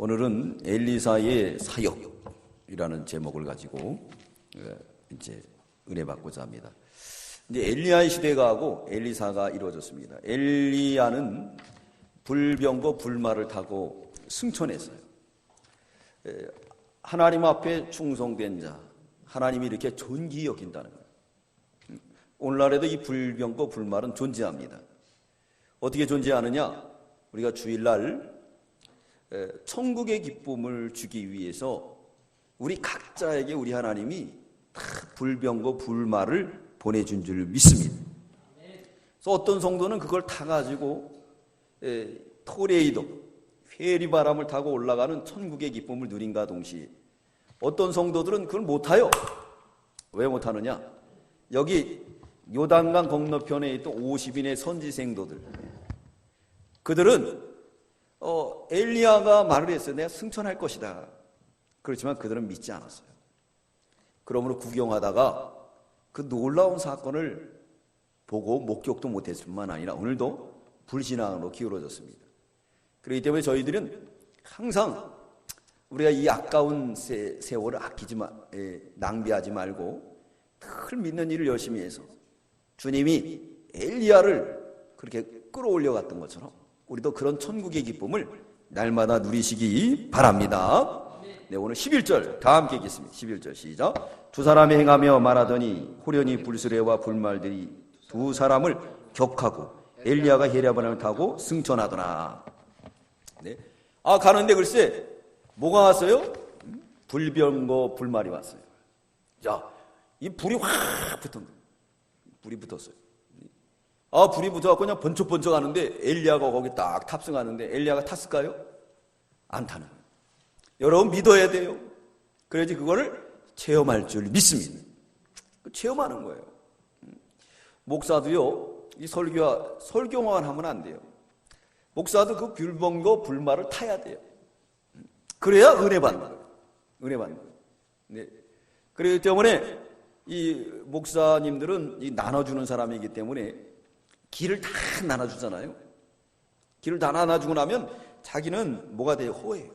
오늘은 엘리사의 사역이라는 제목을 가지고 이제 은혜 받고자 합니다. 이제 엘리야의 시대가 하고 엘리사가 이루어졌습니다. 엘리야는 불병거 불말을 타고 승천했어요. 하나님 앞에 충성된 자, 하나님이 이렇게 존귀히 여긴다는 거예요. 오늘날에도 이 불병거 불말은 존재합니다. 어떻게 존재하느냐? 우리가 주일날 천국의 기쁨을 주기 위해서 우리 각자에게 우리 하나님이 다 불병거 불말을 보내준 줄 믿습니다. 그래서 어떤 성도는 그걸 타가지고 토레이도 회리바람을 타고 올라가는 천국의 기쁨을 누린가 동시에 어떤 성도들은 그걸 못 타요. 왜 못 타느냐? 여기 요단강 건너편에 있던 50인의 선지생도들, 그들은 엘리야가 말을 했어요. 내가 승천할 것이다. 그렇지만 그들은 믿지 않았어요. 그러므로 구경하다가 그 놀라운 사건을 보고 목격도 못했을 뿐만 아니라 오늘도 불신앙으로 기울어졌습니다. 그렇기 때문에 저희들은 항상 우리가 이 아까운 세월을 낭비하지 말고 늘 믿는 일을 열심히 해서 주님이 엘리야를 그렇게 끌어올려 갔던 것처럼 우리도 그런 천국의 기쁨을 날마다 누리시기 바랍니다. 네, 오늘 11절 다 함께 읽겠습니다. 11절 시작. 두 사람이 행하며 말하더니 호련히 불수레와 불말들이 두 사람을 격하고 엘리야가 헤랴바람을 타고 승천하더라. 네. 가는데 글쎄 뭐가 왔어요? 불병거 불말이 왔어요. 자, 이 불이 확 붙은 거예요. 불이 붙었어요. 불이 붙어갖고 그냥 번쩍번쩍 하는데 엘리야가 거기 딱 탑승하는데 엘리야가 탔을까요? 안 타는 거예요. 여러분 믿어야 돼요. 그래야지 그거를 체험할 줄 믿습니다. 체험하는 거예요. 목사도요, 이 설교만 하면 안 돼요. 목사도 그 불병거 불말을 타야 돼요. 그래야 은혜 받는 거예요. 은혜 받는 거예요. 네. 그렇기 때문에 이 목사님들은 이 나눠주는 사람이기 때문에 길을 다 나눠주잖아요. 길을 다 나눠주고 나면 자기는 뭐가 돼요? 허예요.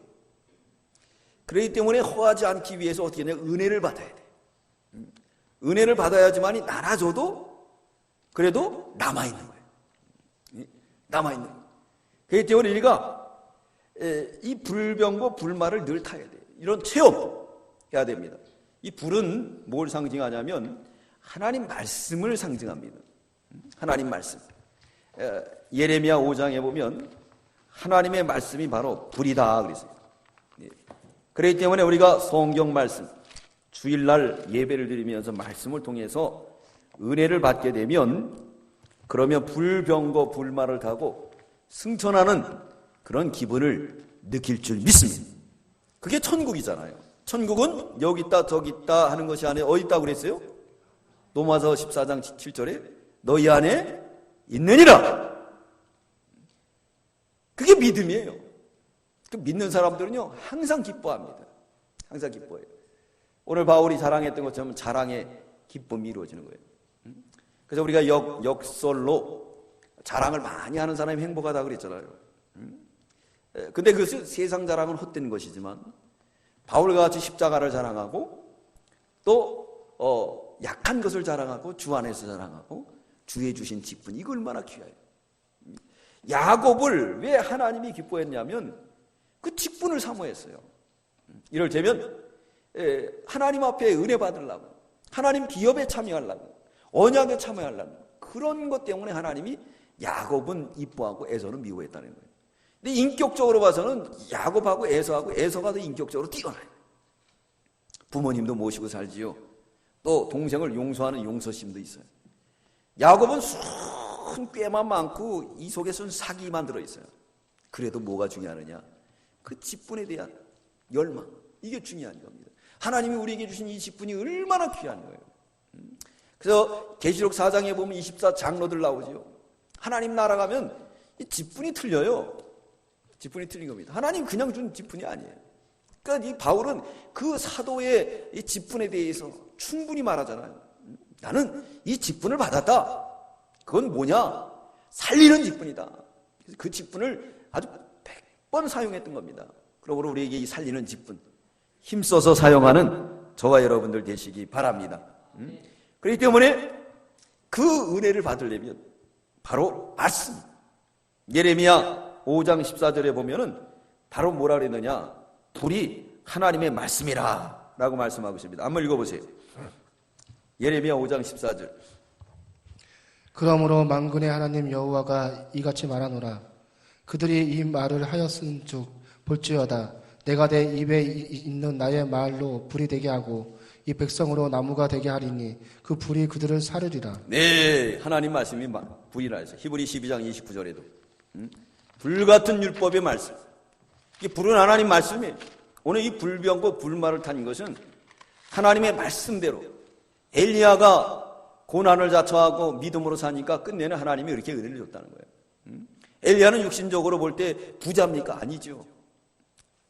그렇기 때문에 허하지 않기 위해서 어떻게 하냐? 은혜를 받아야 돼. 은혜를 받아야지만이 나눠줘도 그래도 남아있는 거예요. 남아있는 거예요. 그렇기 때문에 우리가 이 불병거 불말을 늘 타야 돼요. 이런 체험 해야 됩니다. 이 불은 뭘 상징하냐면 하나님 말씀을 상징합니다. 하나님 말씀. 예레미야 5장에 보면 하나님의 말씀이 바로 불이다 그랬어요. 그렇기 때문에 우리가 성경 말씀, 주일날 예배를 드리면서 말씀을 통해서 은혜를 받게 되면 그러면 불병거 불말을 타고 승천하는 그런 기분을 느낄 줄 믿습니다. 그게 천국이잖아요. 천국은 여기 있다 저기 있다 하는 것이 아니라 어디 있다고 그랬어요? 로마서 14장 7절에 너희 안에 있느니라. 그게 믿음이에요. 그 믿는 사람들은요 항상 기뻐합니다. 항상 기뻐해요. 오늘 바울이 자랑했던 것처럼 자랑의 기쁨이 이루어지는 거예요. 그래서 우리가 역설로 자랑을 많이 하는 사람이 행복하다고 그랬잖아요. 근데 그것은 세상 자랑은 헛된 것이지만 바울과 같이 십자가를 자랑하고 또 약한 것을 자랑하고 주 안에서 자랑하고 주의 주신 직분, 이거 얼마나 귀해요. 야곱을 왜 하나님이 기뻐했냐면 그 직분을 사모했어요. 이럴 때면 하나님 앞에 은혜 받으려고, 하나님 기업에 참여하려고, 언약에 참여하려고, 그런 것 때문에 하나님이 야곱은 이뻐하고 에서는 미워했다는 거예요. 근데 인격적으로 봐서는 야곱하고 에서가 더 인격적으로 뛰어나요. 부모님도 모시고 살지요. 또 동생을 용서하는 용서심도 있어요. 야곱은 순 꾀만 많고 이 속에 순 사기만 들어있어요. 그래도 뭐가 중요하느냐? 그 직분에 대한 열망, 이게 중요한 겁니다. 하나님이 우리에게 주신 이 직분이 얼마나 귀한 거예요. 그래서 계시록 4장에 보면 24장로들 나오죠. 하나님 나라 가면 이 직분이 틀려요. 직분이 틀린 겁니다. 하나님 그냥 준 직분이 아니에요. 그러니까 이 바울은 그 사도의 이 직분에 대해서 충분히 말하잖아요. 나는 이 직분을 받았다. 그건 뭐냐? 살리는 직분이다. 그 직분을 아주 100번 사용했던 겁니다. 그러므로 우리에게 이 살리는 직분 힘써서 사용하는 저와 여러분들 되시기 바랍니다. 그렇기 때문에 그 은혜를 받으려면 바로 말씀. 예레미야 5장 14절에 보면은 바로 뭐라 그랬느냐? 불이 하나님의 말씀이라 라고 말씀하고 있습니다. 한번 읽어보세요. 예레미야 5장 14절. 그러므로 만군의 하나님 여호와가 이같이 말하노라. 그들이 이 말을 하였은즉 볼지어다. 내가 내 입에 있는 나의 말로 불이 되게 하고 이 백성으로 나무가 되게 하리니 그 불이 그들을 사르리라. 네, 하나님 말씀이 불이라 해서 히브리 12장 29절에도 불같은 율법의 말씀. 이 불은 하나님 말씀이에요. 오늘 이 불병과 불말을 탄 것은 하나님의 말씀대로 엘리야가 고난을 자처하고 믿음으로 사니까 끝내는 하나님이 이렇게 은혜를 줬다는 거예요. 엘리야는 육신적으로 볼 때 부자입니까? 아니죠.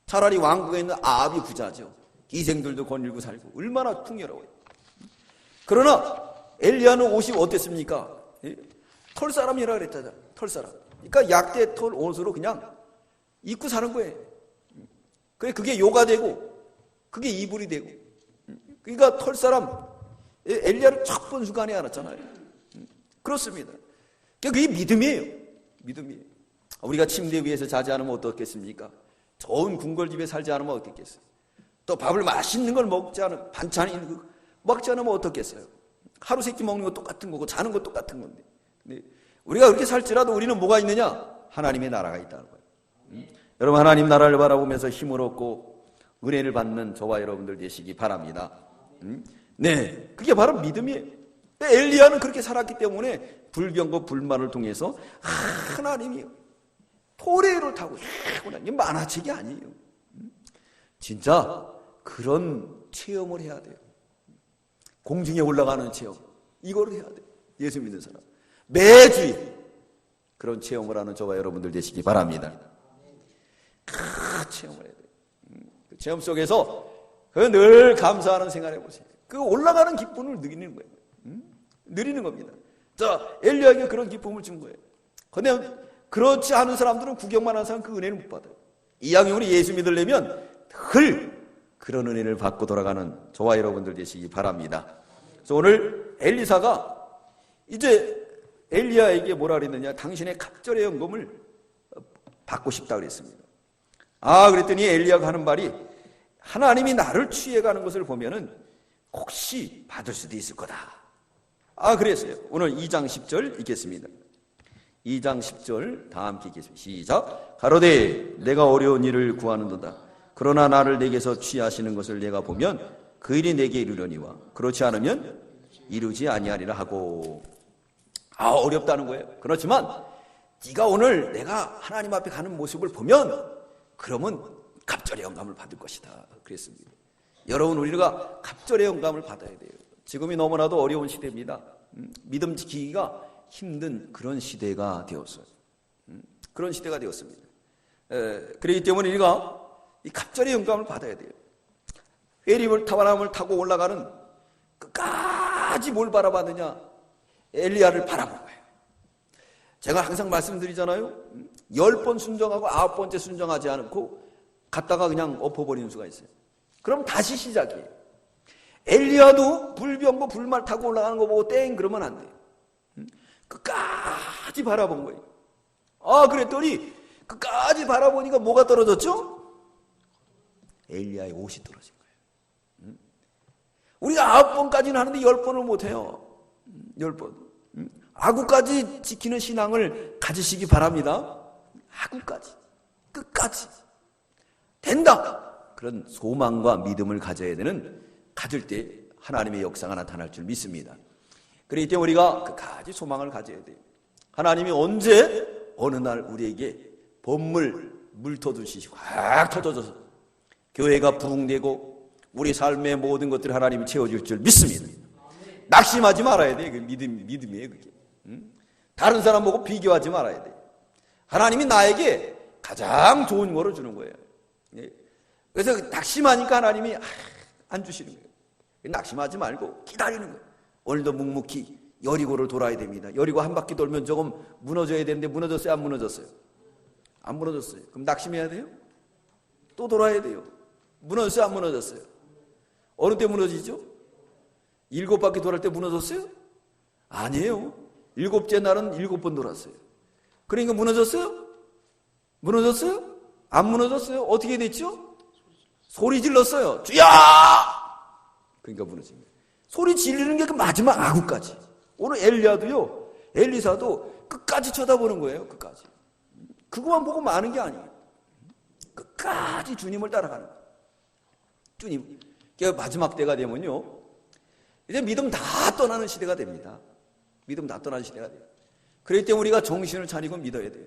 차라리 왕국에 있는 아합이 부자죠. 기생들도 거닐고 살고 얼마나 풍요로워요. 그러나 엘리야는 옷이 어땠습니까? 털사람이라 그랬잖아. 털사람. 그러니까 약대 털 옷으로 그냥 입고 사는 거예요. 그게 요가 되고 그게 이불이 되고. 그러니까 털사람 엘리야를 첫 본 순간에 알았잖아요. 그렇습니다. 그게 믿음이에요. 믿음이에요. 우리가 침대 위에서 자지 않으면 어떻겠습니까? 좋은 궁궐집에 살지 않으면 어떻겠어요? 또 밥을 맛있는 걸 먹지 않으면 반찬이 있는 거 먹지 않으면 어떻겠어요? 하루 세끼 먹는 거 똑같은 거고 자는 거 똑같은 건데. 네. 우리가 그렇게 살지라도 우리는 뭐가 있느냐? 하나님의 나라가 있다는 거예요. 여러분 하나님 나라를 바라보면서 힘을 얻고 은혜를 받는 저와 여러분들 되시기 바랍니다. 네, 그게 바로 믿음이에요. 엘리야는 그렇게 살았기 때문에 불병과 불만을 통해서 하나님이 토레를 타고 이게 만화책이 아니에요. 진짜 그런 체험을 해야 돼요. 공중에 올라가는 체험 이거를 해야 돼요. 예수 믿는 사람 매주일 그런 체험을 하는 저와 여러분들 되시기 바랍니다. 체험을 해야 돼요. 그 체험 속에서 늘 감사하는 생활 해보세요. 그 올라가는 기쁨을 느끼는 거예요. 느리는 겁니다. 자, 엘리야에게 그런 기쁨을 준 거예요. 그런데 그렇지 않은 사람들은 구경만 하는 사람 그 은혜를 못 받아요. 이왕이면 예수 믿으려면 늘 그런 은혜를 받고 돌아가는 저와 여러분들 되시기 바랍니다. 그래서 오늘 엘리사가 이제 엘리야에게 뭐라 그랬느냐? 당신의 갑절의 연금을 받고 싶다 그랬습니다. 그랬더니 엘리야가 하는 말이 하나님이 나를 취해가는 것을 보면은 혹시 받을 수도 있을 거다. 그랬어요. 오늘 2장 10절 읽겠습니다. 2장 10절 다 함께 읽겠습니다. 시작. 가로되 내가 어려운 일을 구하는도다. 그러나 나를 내게서 취하시는 것을 내가 보면 그 일이 내게 이르려니와 그렇지 않으면 이루지 아니하리라 하고. 어렵다는 거예요. 그렇지만 네가 오늘 내가 하나님 앞에 가는 모습을 보면 그러면 갑절의 영감을 받을 것이다. 그랬습니다. 여러분 우리가 갑절의 영감을 받아야 돼요. 지금이 너무나도 어려운 시대입니다. 믿음 지키기가 힘든 그런 시대가 되었어요. 그런 시대가 되었습니다. 그렇기 때문에 우리가 이 갑절의 영감을 받아야 돼요. 회림을 타바람을 타고 올라가는 끝까지 뭘 바라봤느냐? 엘리야를 바라본 거예요. 제가 항상 말씀드리잖아요. 10번 순종하고 9번째 순종하지 않고 갔다가 그냥 엎어버리는 수가 있어요. 그럼 다시 시작이에요. 엘리야도 불병고 불말 타고 올라가는 거 보고 땡 그러면 안 돼요. 끝까지 바라본 거예요. 그랬더니 끝까지 바라보니까 뭐가 떨어졌죠? 엘리야의 옷이 떨어진 거예요. 우리가 9번까지는 하는데 10번을 못해요. 10번. 아구까지 지키는 신앙을 가지시기 바랍니다. 아구까지. 끝까지. 된다. 그런 소망과 믿음을 가질 때 하나님의 역사가 나타날 줄 믿습니다. 그렇기 때문에 우리가 끝까지 소망을 가져야 돼요. 하나님이 언제 어느 날 우리에게 물터듯이 확 터져서 교회가 부흥되고 우리 삶의 모든 것들을 하나님이 채워줄 줄 믿습니다. 낙심하지 말아야 돼요. 믿음이에요 그게. 다른 사람 보고 비교하지 말아야 돼요. 하나님이 나에게 가장 좋은 거를 주는 거예요. 그래서 낙심하니까 하나님이 안 주시는 거예요. 낙심하지 말고 기다리는 거예요. 오늘도 묵묵히 여리고를 돌아야 됩니다. 여리고 한 바퀴 돌면 조금 무너져야 되는데 무너졌어요? 안 무너졌어요? 안 무너졌어요. 그럼 낙심해야 돼요? 또 돌아야 돼요. 무너졌어요? 안 무너졌어요? 어느 때 무너지죠? 7바퀴 돌할 때 무너졌어요? 아니에요. 7째 날은 7번 돌았어요. 그러니까 무너졌어요? 무너졌어요? 안 무너졌어요? 어떻게 됐죠? 소리 질렀어요. 주야! 그러니까 무너진 거예요. 소리 지르는 게 그 마지막 아구까지. 오늘 엘리야도요, 엘리사도 끝까지 쳐다보는 거예요. 끝까지. 그거만 보고 마는 게 아니에요. 끝까지 주님을 따라가는 거예요. 주님. 마지막 때가 되면요, 이제 믿음 다 떠나는 시대가 됩니다. 믿음 다 떠나는 시대가 돼요. 그렇기 때문에 우리가 정신을 차리고 믿어야 돼요.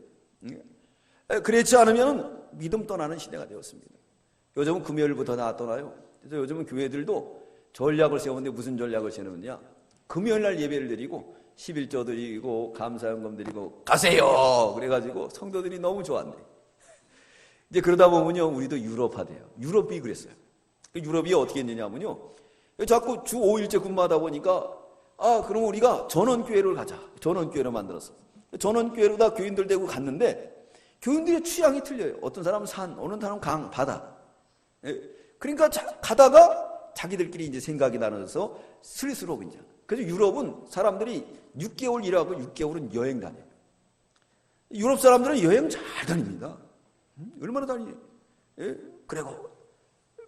그렇지 않으면 믿음 떠나는 시대가 되었습니다. 요즘은 금요일부터 다 떠나요. 그래서 요즘은 교회들도 전략을 세우는데 무슨 전략을 세우느냐? 금요일 날 예배를 드리고 11조 드리고 감사연금 드리고 가세요. 그래가지고 성도들이 너무 좋아한대. 이제 그러다 보면요, 우리도 유럽화돼요. 유럽이 그랬어요. 유럽이 어떻게 했느냐면요, 자꾸 주 5일째 근무하다 보니까 그럼 우리가 전원교회를 가자. 전원교회를 만들었어. 전원교회로 다 교인들 데리고 갔는데 교인들의 취향이 틀려요. 어떤 사람은 산, 어느 사람은 강, 바다. 그러니까 가다가 자기들끼리 이제 생각이 나눠서 스리스로 이제. 그래서 유럽은 사람들이 6개월 일하고 6개월은 여행 다녀요. 유럽 사람들은 여행 잘 다닙니다. 얼마나 다니냐.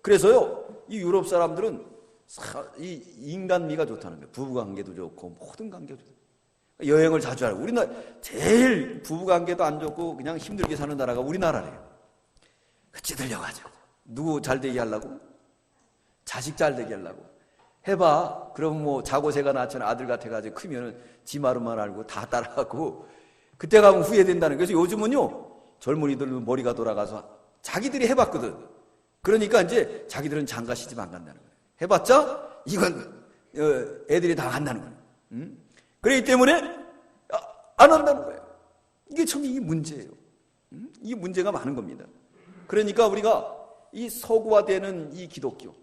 그래서요, 이 유럽 사람들은 이 인간미가 좋다는 거예요. 부부관계도 좋고 모든 관계도 좋고. 여행을 자주 하고. 우리나라 제일 부부관계도 안 좋고 그냥 힘들게 사는 나라가 우리나라래요. 찌들려가지고 누구 잘 되게 하려고? 자식 잘 되게 하려고 해봐. 그럼 뭐 자고새가 낳잖아. 아들 같아가지고 크면은 지 마루만 알고 다 따라가고 그때 가면 후회된다는 거예요. 그래서 요즘은요, 젊은이들은 머리가 돌아가서 자기들이 해봤거든. 그러니까 이제 자기들은 장가 시집 안 간다는 거예요. 해봤자 이건 애들이 다 간다는 거예요. 그렇기 때문에 안 한다는 거예요. 이게 참 이 문제예요. 이 문제가 많은 겁니다. 그러니까 우리가 이 서구화되는 이 기독교,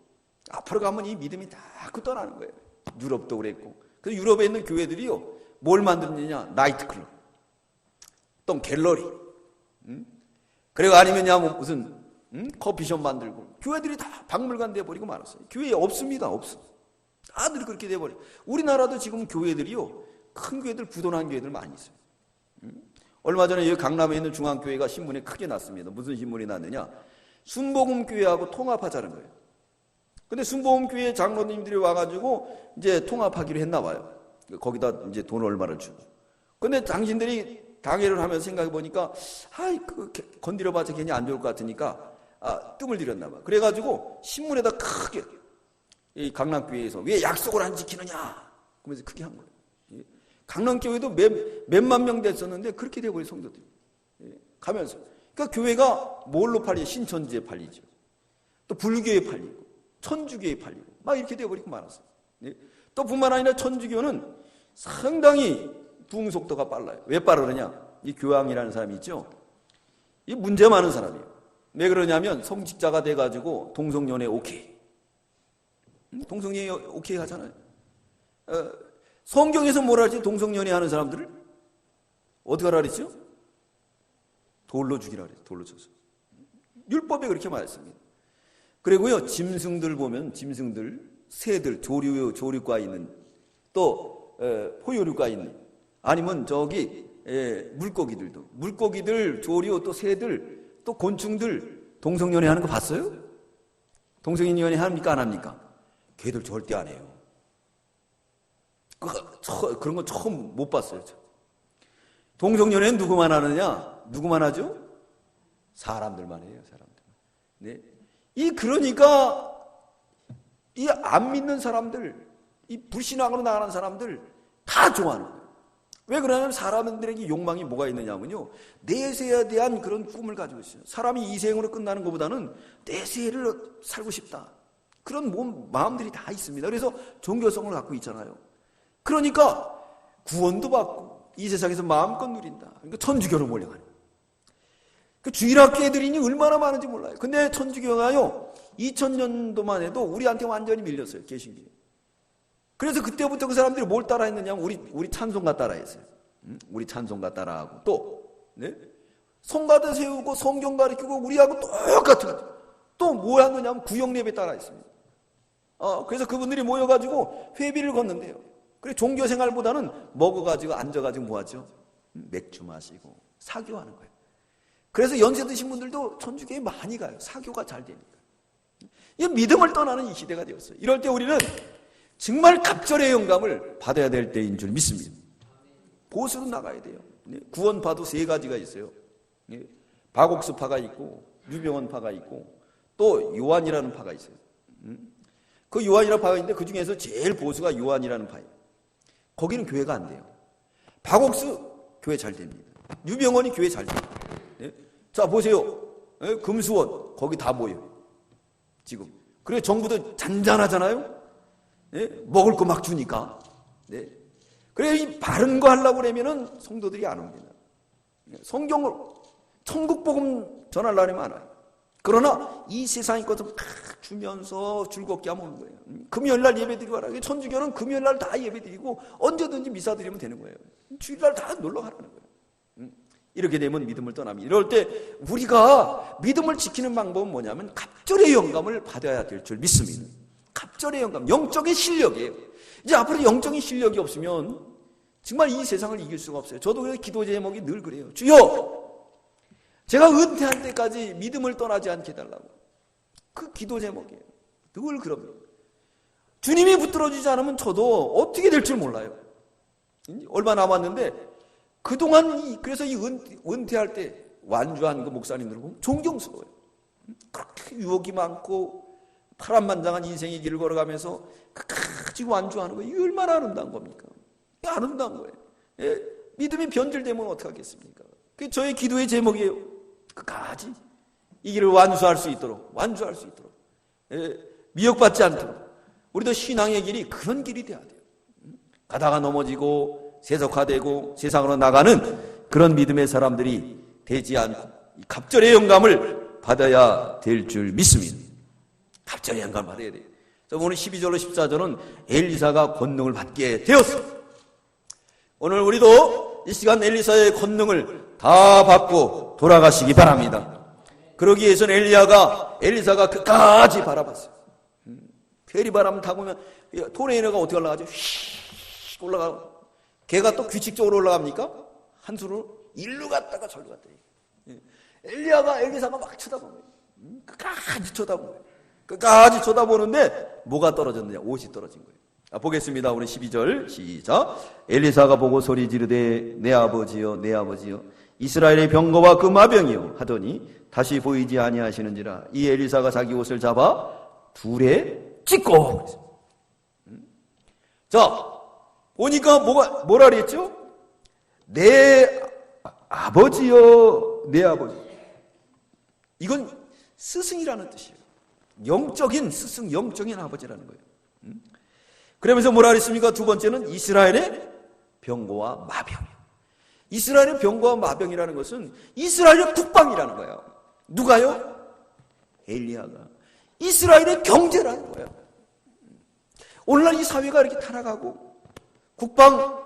앞으로 가면 이 믿음이 다 떠나는 거예요. 유럽도 그랬고. 그래서 유럽에 있는 교회들이요, 뭘 만들었느냐? 나이트클럽, 또 갤러리, 그리고 아니면 무슨 커피숍 만들고. 교회들이 다 박물관 돼버리고 말았어요. 교회에 없습니다. 없어. 다들 그렇게 돼버려요. 우리나라도 지금 교회들이요, 큰 교회들, 부도난 교회들 많이 있어요. 얼마 전에 여기 강남에 있는 중앙교회가 신문에 크게 났습니다. 무슨 신문이 났느냐? 순복음교회하고 통합하자는 거예요. 근데 순복음교회 장로님들이 와가지고 이제 통합하기로 했나 봐요. 거기다 이제 돈을 얼마를 주고. 근데 당신들이 당회를 하면서 생각해 보니까, 건드려봐서 괜히 안 좋을 것 같으니까, 뜸을 들였나 봐. 그래가지고 신문에다 크게, 이 강남교회에서 왜 약속을 안 지키느냐? 그러면서 크게 한 거예요. 강남교회도 몇만 명 됐었는데 그렇게 돼버린 성도들이. 가면서. 그러니까 교회가 뭘로 팔리죠? 신천지에 팔리죠. 또 불교에 팔리고, 천주교에 팔리고, 막 이렇게 돼버리고 말았어요. 또 뿐만 아니라 천주교는 상당히 부흥 속도가 빨라요. 왜 빠르느냐? 이 교황이라는 사람이 있죠. 이 문제 많은 사람이에요. 왜 그러냐면 성직자가 돼가지고 동성연애 오케이. 동성연애 오케이 하잖아요. 성경에서 뭐라 하지? 동성연애 하는 사람들을 어떻게 하라 그랬죠? 돌로 죽이라 그랬어요. 돌로 쳐서. 율법에 그렇게 말했습니다. 그리고요, 짐승들 보면 짐승들, 새들, 조류과 있는, 또 포유류가 있는, 아니면 물고기들도, 물고기들, 조류, 또 새들, 또 곤충들 동성연애 하는 거 봤어요? 동성연애 합니까? 안 합니까? 걔들 절대 안 해요. 그런 거 처음 못 봤어요. 동성연애는 누구만 하느냐? 누구만 하죠? 사람들만 해요. 사람들. 네. 그러니까 이 안 믿는 사람들, 이 불신앙으로 나가는 사람들 다 좋아하는 거예요. 왜 그러냐면 사람들에게 욕망이 뭐가 있느냐면요, 내세에 대한 그런 꿈을 가지고 있어요. 사람이 이 생으로 끝나는 것보다는 내세를 살고 싶다. 그런 마음들이 다 있습니다. 그래서 종교성을 갖고 있잖아요. 그러니까 구원도 받고 이 세상에서 마음껏 누린다. 그러니까 천주교로 몰려가는 거예요. 그 주일학교 애들이 얼마나 많은지 몰라요. 근데 천주교가요, 2000년도만 해도 우리한테 완전히 밀렸어요. 개신교. 그래서 그때부터 그 사람들이 뭘 따라했느냐? 우리 찬송가 따라했어요. 우리 찬송가 따라하고 또 성가대 세우고 성경 가르치고 우리하고 똑같은 거죠. 또 뭐 하느냐면 구역 예배 따라 했습니다. 그래서 그분들이 모여가지고 회비를 걷는데요. 그래 종교생활보다는 먹어가지고 앉아가지고 뭐 하죠? 맥주 마시고 사교하는 거예요. 그래서 연세 드신 분들도 천주교에 많이 가요. 사교가 잘 되니까. 이 믿음을 떠나는 이 시대가 되었어요. 이럴 때 우리는 정말 갑절의 영감을 받아야 될 때인 줄 믿습니다. 보수로 나가야 돼요. 구원파도 세 가지가 있어요. 박옥수파가 있고 유병원파가 있고 또 요한이라는 파가 있어요. 그 요한이라는 파가 있는데 그 중에서 제일 보수가 요한이라는 파예요. 거기는 교회가 안 돼요. 박옥수 교회 잘 됩니다. 유병원이 교회 잘 돼요. 자 보세요. 금수원 거기 다 모여요. 지금. 그래 정부도 잔잔하잖아요. 먹을 거 막 주니까. 그래 이 바른 거 하려고 그러면은 성도들이 안 옵니다. 성경을 천국 복음 전하려면 안 와요. 그러나 이 세상의 것을 다 주면서 즐겁게 하면 오는 거예요. 금요일날 예배드리고 하라. 천주교는 금요일날 다 예배드리고 언제든지 미사 드리면 되는 거예요. 주일날 다 놀러 가라는 거예요. 이렇게 되면 믿음을 떠납니다. 이럴 때 우리가 믿음을 지키는 방법은 뭐냐면 갑절의 영감을 받아야 될 줄 믿습니다. 갑절의 영감, 영적인 실력이에요. 이제 앞으로 영적인 실력이 없으면 정말 이 세상을 이길 수가 없어요. 저도 그래서 기도 제목이 늘 그래요. 주여! 제가 은퇴할 때까지 믿음을 떠나지 않게 해달라고. 그 기도 제목이에요. 늘 그럽니다. 주님이 붙들어주지 않으면 저도 어떻게 될 줄 몰라요. 얼마 남았는데 그동안 그래서 이 은퇴할 때 완주한 그 목사님들 보면 존경스러워요. 그렇게 유혹이 많고 파란만장한 인생의 길을 걸어가면서 끝까지 완주하는 거, 이게 얼마나 아름다운 겁니까? 이게 아름다운 거예요. 믿음이 변질되면 어떡하겠습니까? 그게 저의 기도의 제목이에요. 끝까지 이 길을 완주할 수 있도록, 미혹받지 않도록. 우리도 신앙의 길이 그런 길이 돼야 돼요. 가다가 넘어지고 세속화되고 세상으로 나가는 그런 믿음의 사람들이 되지 않고 갑절의 영감을 받아야 될 줄 믿습니다. 갑절의 영감을 받아야 돼요. 오늘 12절로 14절은 엘리사가 권능을 받게 되었습니다. 오늘 우리도 이 시간 엘리사의 권능을 다 받고 돌아가시기 바랍니다. 그러기 위해서는 엘리사가 끝까지 바라봤어요. 페리바람 타보면 토네이도가 어떻게 올라가죠? 휙 올라가고 걔가 또 규칙적으로 올라갑니까? 한 수로 일로 갔다가 절로 갔다. 엘리사가 막 쳐다보는 거예요. 끝까지 쳐다보는 거예요. 끝까지 쳐다보는데 뭐가 떨어졌느냐? 옷이 떨어진 거예요. 보겠습니다. 우리 12절 시작. 엘리사가 보고 소리 지르되 내 아버지여 내 아버지여 이스라엘의 병거와 그 마병이요 하더니 다시 보이지 아니하시는지라. 이 엘리사가 자기 옷을 잡아 둘에 찢고. 자 보니까 뭐라 그랬죠? 내 아버지여 내 아버지. 이건 스승이라는 뜻이에요. 영적인 스승, 영적인 아버지라는 거예요. 그러면서 뭐라 그랬습니까? 두 번째는 이스라엘의 병거와 마병이에요. 이스라엘의 병거와 마병이라는 것은 이스라엘의 국방이라는 거예요. 누가요? 엘리야가. 이스라엘의 경제라는 거예요. 오늘날 이 사회가 이렇게 타락하고 국방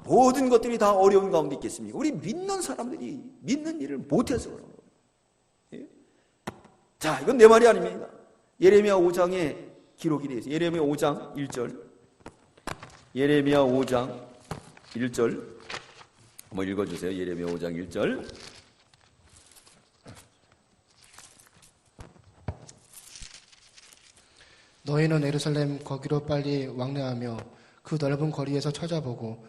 모든 것들이 다 어려운 가운데 있겠습니까? 우리 믿는 사람들이 믿는 일을 못해서 그런 거예요. 예? 자, 이건 내 말이 아닙니다. 예레미야 5장에 기록이 되어 있어요. 예레미야 5장 1절. 예레미야 5장 1절. 한번 읽어주세요. 예레미야 5장 1절. 너희는 예루살렘 거기로 빨리 왕래하며 그 넓은 거리에서 찾아보고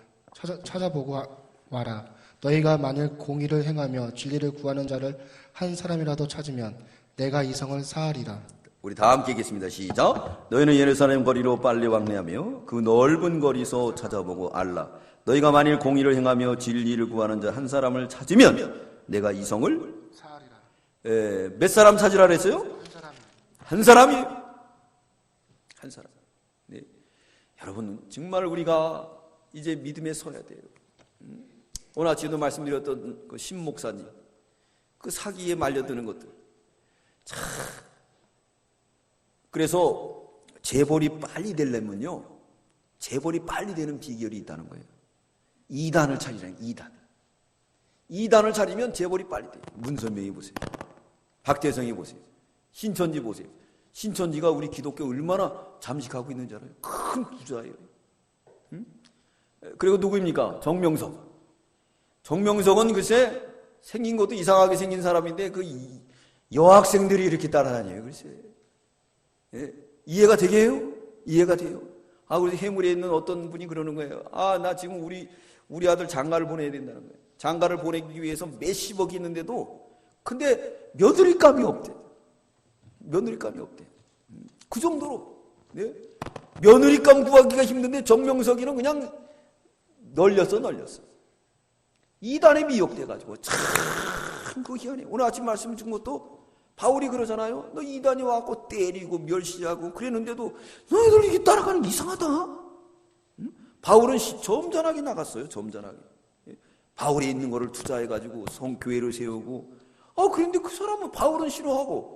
와라. 너희가 만일 공의를 행하며 진리를 구하는 자를 한 사람이라도 찾으면 내가 이 성을 사하리라. 우리 다 함께 읽겠습니다. 시작. 너희는 예루살렘 거리로 빨리 왕래하며 그 넓은 거리에서 찾아보고 알라. 너희가 만일 공의를 행하며 진리를 구하는 자 한 사람을 찾으면 내가 이 성을 사하리라. 몇 사람 찾으라 그랬어요? 한 사람이에요. 한 사람. 네. 여러분 정말 우리가 이제 믿음에 서야 돼요. 오늘 아침에도 말씀드렸던 그 신 목사님, 그 사기에 말려드는 것들. 참. 그래서 재벌이 빨리 되려면요, 재벌이 빨리 되는 비결이 있다는 거예요. 2단을 차리라는 2단. 2단을 차리면 재벌이 빨리 돼요. 문선명이 보세요. 박대성이 보세요. 신천지 보세요. 신천지가 우리 기독교 얼마나 잠식하고 있는지 알아요? 큰 부자예요. 응? 그리고 누구입니까? 정명석. 정명석은 글쎄 생긴 것도 이상하게 생긴 사람인데 그 여학생들이 이렇게 따라다녀요. 글쎄. 예? 이해가 되게요? 이해가 돼요. 그래서 해물에 있는 어떤 분이 그러는 거예요. 나 지금 우리 아들 장가를 보내야 된다는 거예요. 장가를 보내기 위해서 몇십억이 있는데도 근데 며느리감이 없대. 며느리감이 없대. 그 정도로. 네? 며느리감 구하기가 힘든데 정명석이는 그냥 널렸어. 이단에 미혹돼가지고 참 그 희한해. 오늘 아침 말씀 준 것도 바울이 그러잖아요. 너 이단에 와갖고 때리고 멸시하고 그랬는데도 너희들 이게 따라가는 게 이상하다. 응? 바울은 점잖하게 나갔어요. 점잖하게. 바울이 있는 거를 투자해가지고 성교회를 세우고 그런데 그 사람은 바울은 싫어하고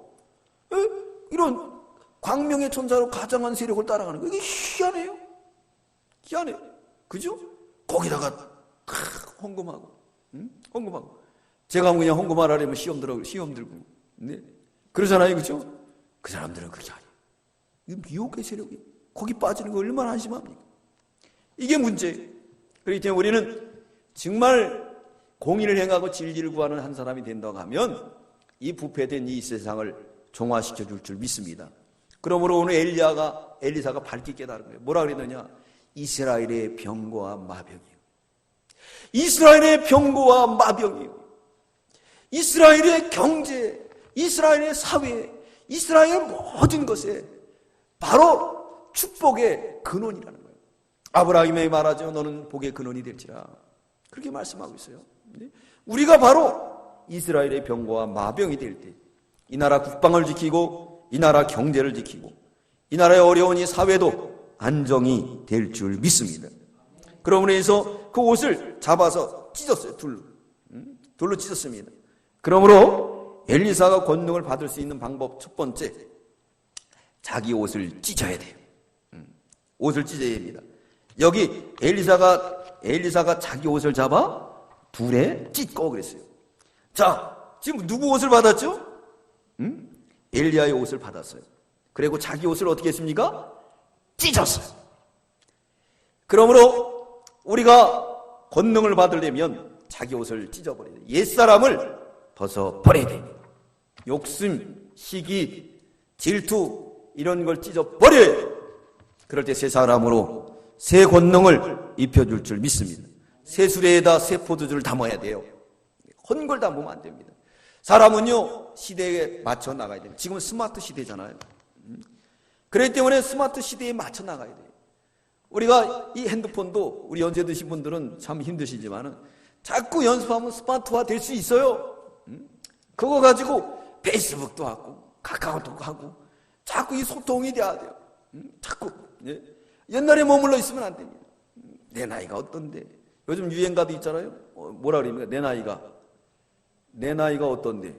이런 광명의 천사로 가장한 세력을 따라가는 거 이게 희한해요. 희한해요. 그죠? 거기다가 헌금하고 헌금하고 제가 그냥 헌금하라면 시험 들고 네. 그러잖아요. 그죠? 그 사람들은 그게 아니에요. 이거 미혹의 세력이 거기 빠지는 거 얼마나 한심합니까? 이게 문제예요. 그렇기 때문에 우리는 정말 공의를 행하고 진리를 구하는 한 사람이 된다고 하면 이 부패된 이 세상을 종화시켜 줄 줄 믿습니다. 그러므로 오늘 엘리사가 밝게 깨달은 거예요. 뭐라 그랬느냐? 이스라엘의 병거와 마병이에요. 이스라엘의 병거와 마병이에요. 이스라엘의 경제, 이스라엘의 사회, 이스라엘 모든 것에 바로 축복의 근원이라는 거예요. 아브라함이 말하죠. 너는 복의 근원이 될지라. 그렇게 말씀하고 있어요. 우리가 바로 이스라엘의 병거와 마병이 될 때 이 나라 국방을 지키고 이 나라 경제를 지키고 이 나라의 어려운 이 사회도 안정이 될 줄 믿습니다. 그러므로 해서 그 옷을 잡아서 찢었어요. 돌로 찢었습니다. 그러므로 엘리사가 권능을 받을 수 있는 방법 첫 번째, 자기 옷을 찢어야 돼요. 옷을 찢어야 됩니다. 여기 엘리사가 자기 옷을 잡아 불에 찢고 그랬어요. 자, 지금 누구 옷을 받았죠? 엘리야의 옷을 받았어요. 그리고 자기 옷을 어떻게 했습니까? 찢었어요. 그러므로 우리가 권능을 받으려면 자기 옷을 찢어버려야 돼요. 옛사람을 벗어버려야 됩니다. 욕심, 시기, 질투 이런 걸 찢어버려야 돼요. 그럴 때 새 사람으로 새 권능을 입혀줄 줄 믿습니다. 새 수레에다 새 포도주를 담아야 돼요. 헌걸 담으면 안 됩니다. 사람은요 시대에 맞춰 나가야 돼요. 지금은 스마트 시대잖아요. 그렇기 때문에 스마트 시대에 맞춰 나가야 돼요. 우리가 이 핸드폰도 우리 연세 드신 분들은 참 힘드시지만은 자꾸 연습하면 스마트화 될 수 있어요. 그거 가지고 페이스북도 하고 카카오톡도 하고 자꾸 이 소통이 돼야 돼요. 자꾸 옛날에 머물러 있으면 안 됩니다. 내 나이가 어떤데? 요즘 유행가도 있잖아요. 뭐라 그럽니까? 내 나이가 어떤데?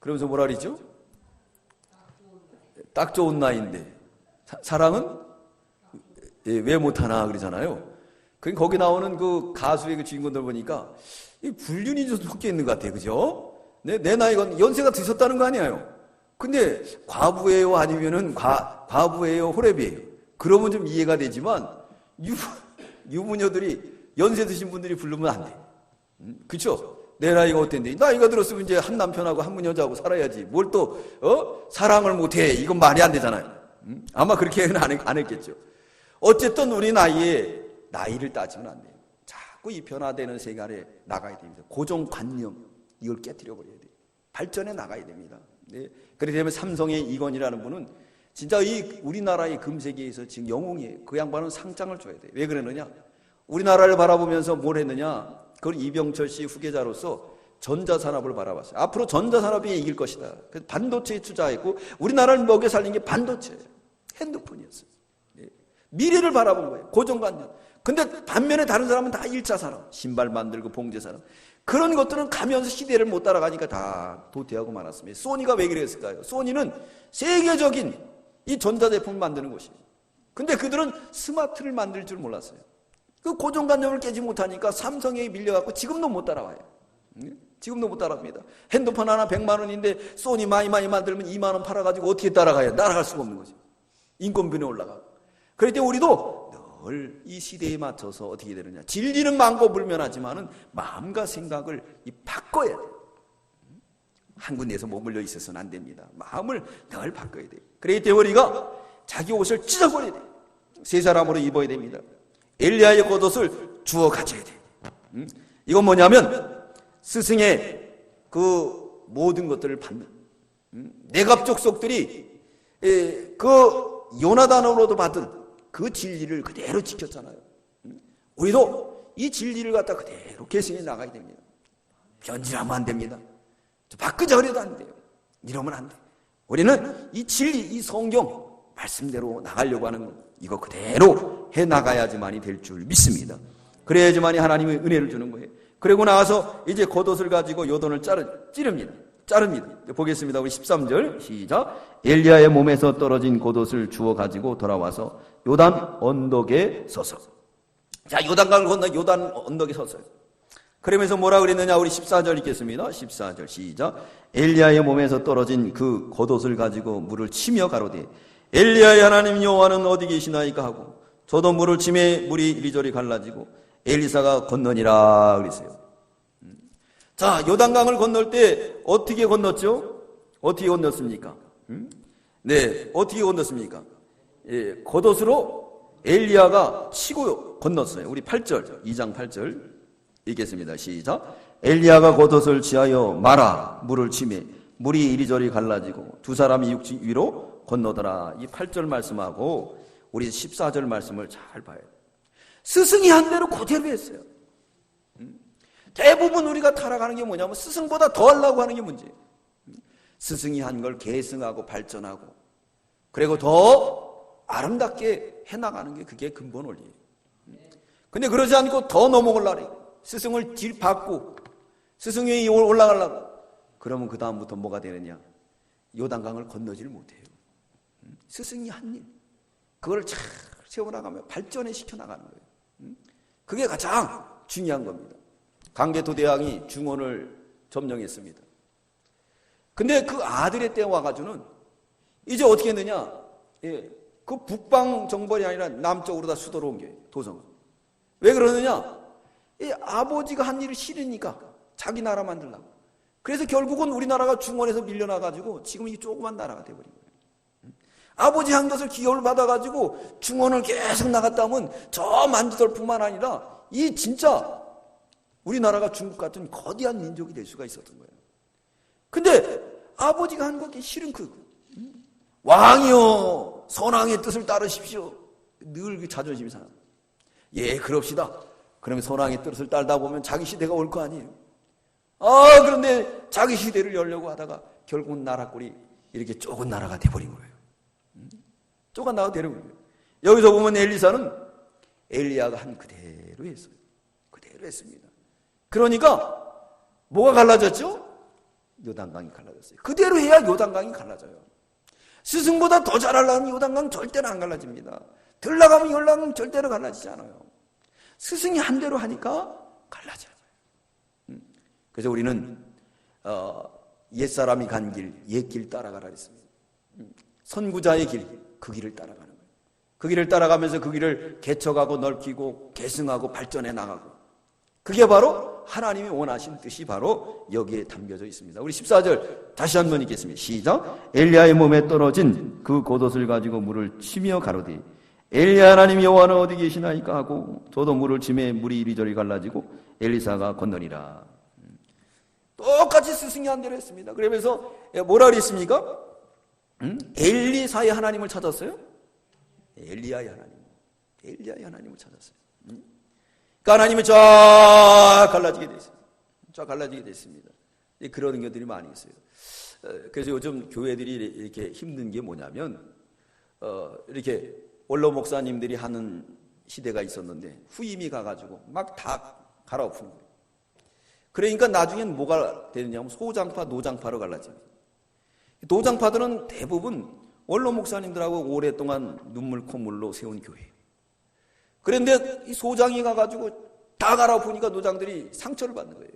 그러면서 뭐라 그러죠? 딱 좋은 나이인데 사랑은 왜 못하나 그러잖아요. 거기 나오는 그 가수의 그 주인공들 보니까 이 불륜이 좀 섞여 있는 것 같아요. 그죠? 내 나이가 연세가 드셨다는 거 아니에요. 근데 과부예요 아니면은 과부예요 호랩이에요. 그러면 좀 이해가 되지만 유부녀들이 연세 드신 분들이 부르면 안 돼. 그렇죠? 내 나이가 어땠는데 나이가 들었으면 이제 한 남편하고 한 여자하고 살아야지. 뭘 또 사랑을 못해. 이건 말이 안 되잖아요. 아마 그렇게는 안 했겠죠. 어쨌든 우리 나이를 따지면 안 돼요. 자꾸 이 변화되는 세계에 나가야 됩니다. 고정관념 이걸 깨트려버려야 돼요. 발전해 나가야 됩니다. 네. 그렇기 때문에 삼성의 이건희라는 분은 진짜 이 우리나라의 금세계에서 지금 영웅이에요. 그 양반은 상장을 줘야 돼요. 왜 그러느냐? 우리나라를 바라보면서 뭘 했느냐? 그걸 이병철 씨 후계자로서 전자산업을 바라봤어요. 앞으로 전자산업이 이길 것이다. 그래서 반도체에 투자했고 우리나라를 먹여 살린 게 반도체예요. 핸드폰이었어요. 네. 미래를 바라본 거예요. 고정관념. 근데 반면에 다른 사람은 다 1차 산업, 신발 만들고 봉제 산업. 그런 것들은 가면서 시대를 못 따라가니까 다 도태하고 말았습니다. 소니가 왜 그랬을까요? 소니는 세계적인 이 전자제품을 만드는 곳이에요. 근데 그들은 스마트를 만들 줄 몰랐어요. 그 고정관념을 깨지 못하니까 삼성에 밀려갖고 지금도 못 따라와요. 지금도 못 따라갑니다. 핸드폰 하나 100만 원인데 소니 많이 만들면 2만 원 팔아가지고 어떻게 따라가요? 따라갈 수가 없는 거죠. 인건비는 올라가고. 그럴 때 우리도 늘 이 시대에 맞춰서 어떻게 되느냐. 진리는 만고불변하지만은 마음과 생각을 바꿔야 돼요. 한 군데에서 머물러 있어서는 안 됩니다. 마음을 늘 바꿔야 돼요. 그럴 때 우리가 자기 옷을 찢어버려야 돼요. 새 사람으로 입어야 됩니다. 엘리야의 겉옷을 주워 가져야 돼요. 이건 뭐냐면 스승의 그 모든 것들을 받는 내갑 족속들이 그 요나단으로도 받은 그 진리를 그대로 지켰잖아요. 우리도 이 진리를 갖다 그대로 계승해 나가야 됩니다. 변질하면 안 됩니다. 바꾸자 그래도 안 돼요. 이러면 안 돼요. 우리는 이 진리, 이 성경 말씀대로 나가려고 하는 것, 이거 그대로 해 나가야지만이 될 줄 믿습니다. 그래야지만이 하나님의 은혜를 주는 거예요. 그리고 나와서 이제 겉옷을 가지고 요단을 자릅니다. 보겠습니다. 우리 13절 시작. 엘리야의 몸에서 떨어진 겉옷을 주워 가지고 돌아와서 요단 언덕에 서서. 자, 요단강을 건너 요단 언덕에 섰어요. 그러면서 뭐라 그랬느냐? 우리 14절 읽겠습니다. 14절 시작. 엘리야의 몸에서 떨어진 그 겉옷을 가지고 물을 치며 가로되 엘리야의 하나님 여호와는 어디 계시나이까 하고 저도 물을 치매 물이 이리저리 갈라지고 엘리사가 건너니라 그랬어요. 자, 요단강을 건널 때 어떻게 건넜죠? 어떻게 건넜습니까? 네, 어떻게 건넜습니까? 예, 겉옷으로 엘리야가 치고 건넜어요. 우리 8절, 2장 8절 읽겠습니다. 시작. 엘리야가 겉옷을 취하여 마라 물을 치매 물이 이리저리 갈라지고 두 사람이 육지 위로 건너더라. 이 8절 말씀하고 우리 14절 말씀을 잘 봐요. 스승이 한 대로 그대로 했어요. 대부분 우리가 타락하는 게 뭐냐면 스승보다 더 하려고 하는 게 문제예요. 스승이 한 걸 계승하고 발전하고 그리고 더 아름답게 해나가는 게 그게 근본 원리예요. 근데 그러지 않고 더 넘어가려고 스승을 딜받고 스승 위에 올라가려고 그러면 그 다음부터 뭐가 되느냐? 요단강을 건너지를 못해요. 스승이 한 일 그걸 잘 세워나가며 발전해 시켜나가는 거예요. 그게 가장 중요한 겁니다. 강개토대왕이 중원을 점령했습니다. 근데 그 아들의 때 와가지고는 이제 어떻게 했느냐? 예, 그 북방 정벌이 아니라 남쪽으로 다 수도로 옮겨요. 도성을. 왜 그러느냐? 이 아버지가 한 일을 싫으니까 자기 나라 만들려고. 그래서 결국은 우리나라가 중원에서 밀려나가지고 지금 이 조그만 나라가 돼버린 거예요. 아버지 한 것을 기여를 받아가지고 중원을 계속 나갔다 하면 저 만주돌뿐만 아니라 이 진짜 우리나라가 중국 같은 거대한 민족이 될 수가 있었던 거예요. 근데 아버지가 한 것이 싫은 그 왕이요 선왕의 뜻을 따르십시오. 늘 그 자존심이 상합니다. 예, 그럽시다. 그러면 선왕의 뜻을 따르다 보면 자기 시대가 올 거 아니에요. 그런데 자기 시대를 열려고 하다가 결국은 나라꼴이 이렇게 좁은 나라가 돼버린 거예요. 좁은 나라가 돼버린 거예요. 여기서 보면 엘리사는 엘리야가 한 그대로 했어요. 그대로 했습니다. 그러니까 뭐가 갈라졌죠? 요단강이 갈라졌어요. 그대로 해야 요단강이 갈라져요. 스승보다 더 잘하려면 요단강 절대로 안 갈라집니다. 덜 나가면 요단강 절대로 갈라지지 않아요. 스승이 한 대로 하니까 갈라져요. 그래서 우리는 옛사람이 간 길, 옛길 따라가라 했습니다. 선구자의 길, 그 길을 따라가는 거예요. 그 길을 따라가면서 그 길을 개척하고 넓히고 계승하고 발전해 나가고 그게 바로 하나님이 원하신 뜻이 바로 여기에 담겨져 있습니다. 우리 14절 다시 한번 읽겠습니다. 시작. 엘리야의 몸에 떨어진 그 겉옷을 가지고 물을 치며 가로되 엘리야 하나님 여호와는 어디 계시나이까 하고 저도 물을 치매 물이 이리저리 갈라지고 엘리사가 건너니라. 똑같이 스승이 한 대로 했습니다. 그러면서 뭐라 그랬습니까? 엘리사의 하나님을 찾았어요? 엘리야의 하나님을 찾았어요. 그 하나님이 쫙 갈라지게 됐습니다. 쫙 갈라지게 됐습니다. 그런 것들이 많이 있어요. 그래서 요즘 교회들이 이렇게 힘든 게 뭐냐면 이렇게 원로 목사님들이 하는 시대가 있었는데 후임이 가가지고 막 다 갈아엎는 거예요. 그러니까 나중엔 뭐가 되느냐면 소장파, 노장파로 갈라집니다. 노장파들은 대부분 원로 목사님들하고 오랫동안 눈물 콧물로 세운 교회예요. 그런데 이 소장이 가가지고 다 갈아엎으니까 노장들이 상처를 받는 거예요.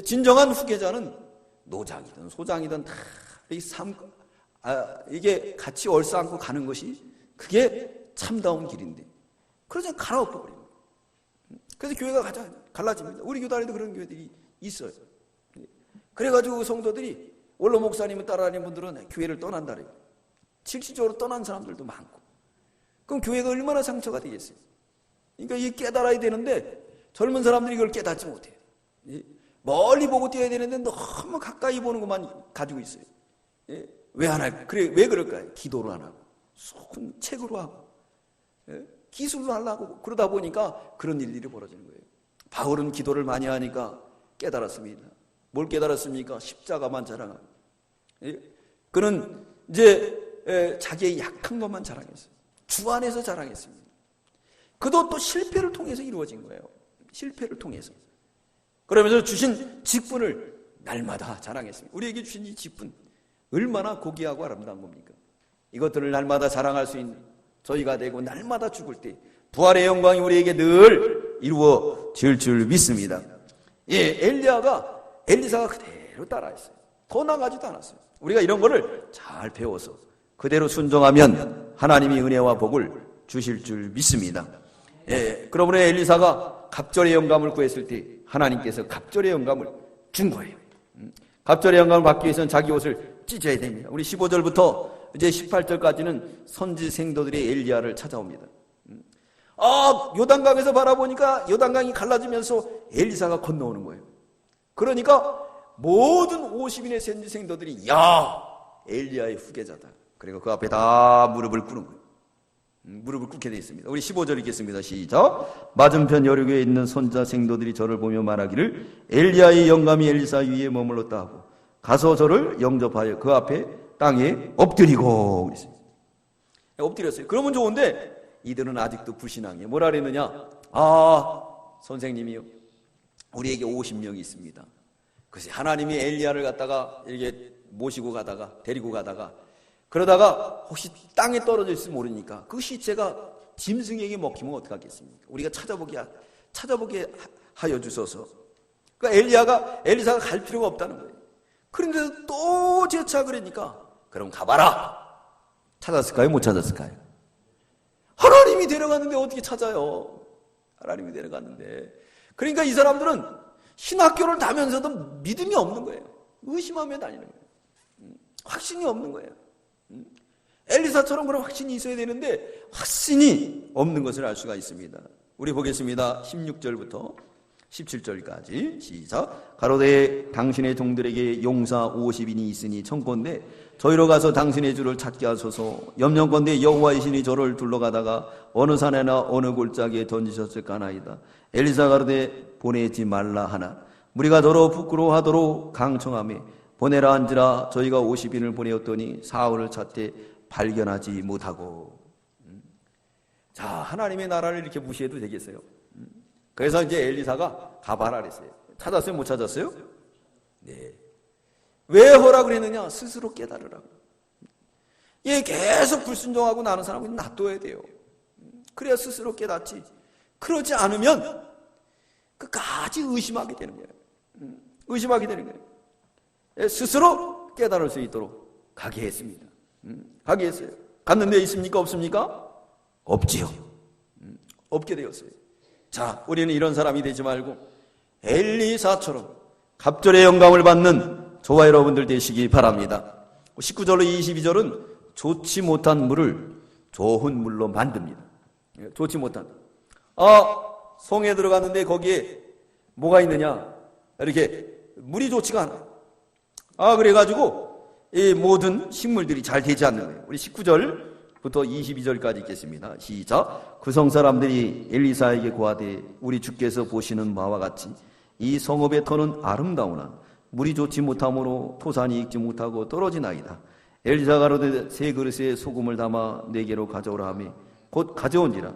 진정한 후계자는 노장이든 소장이든 다 이게 같이 얼싸안고 가는 것이 그게 참다운 길인데, 그러자 갈아엎어 버립니다. 그래서 교회가 갈라집니다. 우리 교회 안에도 그런 교회들이 있어요. 그래가지고 성도들이 원로 목사님을 따라다니는 분들은 교회를 떠난다 그래요. 실질적으로 떠난 사람들도 많고. 그럼 교회가 얼마나 상처가 되겠어요? 그러니까 이게 깨달아야 되는데 젊은 사람들이 이걸 깨닫지 못해요. 멀리 보고 뛰어야 되는데 너무 가까이 보는 것만 가지고 있어요. 왜 안 할까요? 그래, 왜 그럴까요? 기도를 안 하고, 속은 책으로 하고, 기술로 하려고 그러다 보니까 그런 일들이 벌어지는 거예요. 바울은 기도를 많이 하니까 깨달았습니다. 뭘 깨달았습니까? 십자가만 자랑하고. 그는 이제 자기의 약한 것만 자랑했어요. 주 안에서 자랑했습니다. 그도 또 실패를 통해서 이루어진 거예요. 실패를 통해서. 그러면서 주신 직분을 날마다 자랑했습니다. 우리에게 주신 이 직분 얼마나 고귀하고 아름다운 겁니까? 이것들을 날마다 자랑할 수 있는 저희가 되고 날마다 죽을 때 부활의 영광이 우리에게 늘 이루어질 줄 믿습니다. 엘리사가 그대로 따라했어요. 더 나가지도 않았어요. 우리가 이런 거를 잘 배워서 그대로 순종하면 하나님이 은혜와 복을 주실 줄 믿습니다. 그러므로 엘리사가 갑절의 영감을 구했을 때 하나님께서 갑절의 영감을 준 거예요. 갑절의 영감을 받기 위해서는 자기 옷을 찢어야 됩니다. 우리 15절부터 이제 18절까지는 선지 생도들이 엘리야를 찾아옵니다. 요단강에서 바라보니까 요단강이 갈라지면서 엘리사가 건너오는 거예요. 그러니까 모든 50인의 선지 생도들이 엘리야의 후계자다. 그리고 그 앞에 다 무릎을 꿇은 거예요. 무릎을 꿇게 되어 있습니다. 우리 15절 읽겠습니다. 시작. 맞은편 여리고에 있는 선자 생도들이 저를 보며 말하기를 엘리야의 영감이 엘리사 위에 머물렀다 하고 가서 저를 영접하여 그 앞에 땅에 엎드리고 그랬어요. 엎드렸어요. 그러면 좋은데 이들은 아직도 불신앙이에요. 뭐라 그랬느냐? 선생님이요, 우리에게 50명이 있습니다. 그래서 하나님이 엘리야를 갖다가 이렇게 모시고 가다가 데리고 가다가 그러다가 혹시 땅에 떨어져 있으면 모르니까 그 시체가 짐승에게 먹히면 어떡하겠습니까? 우리가 찾아보게 하여 주소서. 그러니까 엘리사가 갈 필요가 없다는 거예요. 그런데 또 재차 그러니까 그럼 가봐라. 찾았을까요? 못 찾았을까요? 하나님이 데려갔는데 어떻게 찾아요? 하나님이 데려갔는데. 그러니까 이 사람들은 신학교를 다면서도 믿음이 없는 거예요. 의심하며 다니는 거예요. 확신이 없는 거예요. 엘리사처럼 그런 확신이 있어야 되는데 확신이 없는 것을 알 수가 있습니다. 우리 보겠습니다. 16절부터 17절까지 시작. 가로되 당신의 종들에게 용사 50인이 있으니 청컨대 저희로 가서 당신의 주를 찾게 하소서. 염려컨대 여호와의 신이 저를 둘러가다가 어느 산에나 어느 골짜기에 던지셨을까나이다. 엘리사 가로되 보내지 말라 하나 무리가 더러 부끄러워하도록 강청하며 보내라 한지라 저희가 50인을 보내었더니 사흘을 찾되 발견하지 못하고. 자, 하나님의 나라를 이렇게 무시해도 되겠어요? 그래서 이제 엘리사가 가봐라 그랬어요. 찾았어요? 못 찾았어요? 네. 왜 허락을 했느냐? 스스로 깨달으라고. 계속 불순종하고 나는 사람은 놔둬야 돼요. 그래야 스스로 깨닫지. 그러지 않으면 끝까지 의심하게 되는 거예요. 의심하게 되는 거예요. 스스로 깨달을 수 있도록 가게 했습니다. 가게 했어요. 갔는데 있습니까? 없습니까? 없지요. 없게 되었어요. 자, 우리는 이런 사람이 되지 말고 엘리사처럼 갑절의 영감을 받는 저와 여러분들 되시기 바랍니다. 19절로 22절은 좋지 못한 물을 좋은 물로 만듭니다. 좋지 못한. 성에 들어갔는데 거기에 뭐가 있느냐? 이렇게 물이 좋지가 않아. 그래가지고 이 모든 식물들이 잘 되지 않는 거예요. 우리 19절부터 22절까지 읽겠습니다. 시작. 그 성 사람들이 엘리사에게 고하되 우리 주께서 보시는 바와 같이 이 성읍의 터는 아름다우나 물이 좋지 못하므로 토산이 익지 못하고 떨어지나이다. 엘리사가 가로되 세 그릇에 소금을 담아 네개로 가져오라 하며 곧 가져온지라.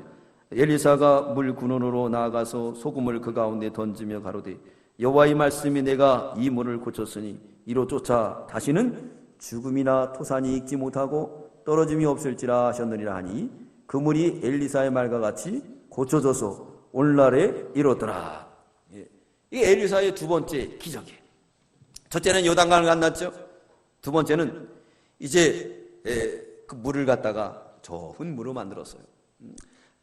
엘리사가 물 근원으로 나아가서 소금을 그 가운데 던지며 가로되 여호와의 말씀이 내가 이 물을 고쳤으니 이로 쫓아 다시는 죽음이나 토산이 익지 못하고 떨어짐이 없을지라 하셨느니라 하니 그 물이 엘리사의 말과 같이 고쳐져서 오늘날에 이렇더라. 이게 엘리사의 두 번째 기적이에요. 첫째는 요단강을 건넜죠. 두 번째는 이제 그 물을 갖다가 좋은 물로 만들었어요.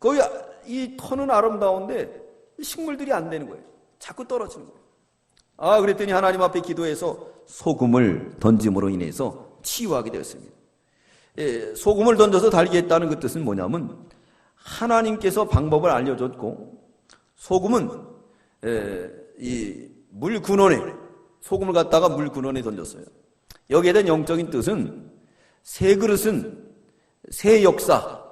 거기 이 터는 아름다운데 식물들이 안 되는 거예요. 자꾸 떨어지는 거예요. 그랬더니 하나님 앞에 기도해서 소금을 던짐으로 인해서 치유하게 되었습니다. 소금을 던져서 달게 했다는 그 뜻은 뭐냐면 하나님께서 방법을 알려줬고, 소금은 이 물 근원에, 소금을 갖다가 물 근원에 던졌어요. 여기에 대한 영적인 뜻은 새 그릇은 새 역사,